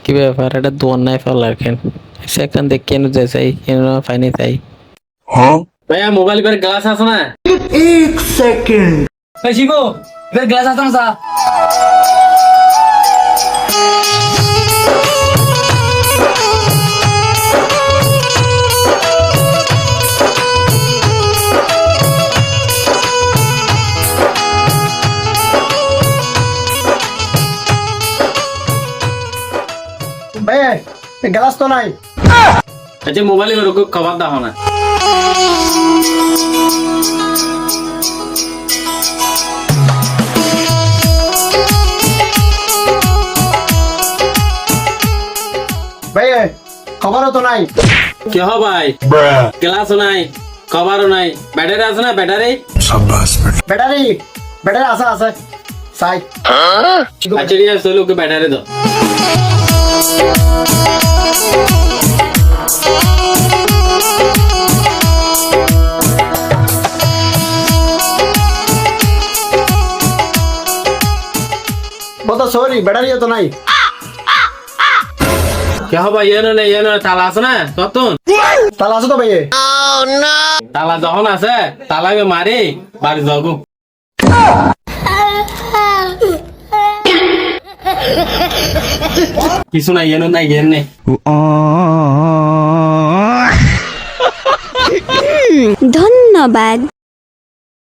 কি ব্যাপার, এটা দোয়ার নাই ফেলার কেন? সেখান থেকে কেন যাই চাই, কেন ফাইনি চাই? ভাইয়া মোবাইল এবার গ্লাস আছে না? ভাই শিখো এবার গ্লাস আছে না স্যার? ভাই গ্লাস তো নাই। আচ্ছা মোবাইল এবার ওকে খবর দাও না। ভাই খবরও তো নাই। কি হ ভাই? গ্লাসও নাই, কভারও নাই, ব্যাটারি আছে না? ব্যাটারি ব্যাটারি ব্যাটারি আছে আছে সাই। আচ্ছা ঠিক আছে, তাহলে ওকে ব্যাটারি দাও। বলতো সরি ব্যাটারিও তো নাই। কি হ ভাই? এনো তালা আছে না? ততন তাহলে আছে তো ভাই। তালা যখন আছে তালাকে মারি বাড়ি যাবো। কিছু নাই, এনো নাই, গেন নেই। ধন্যবাদ।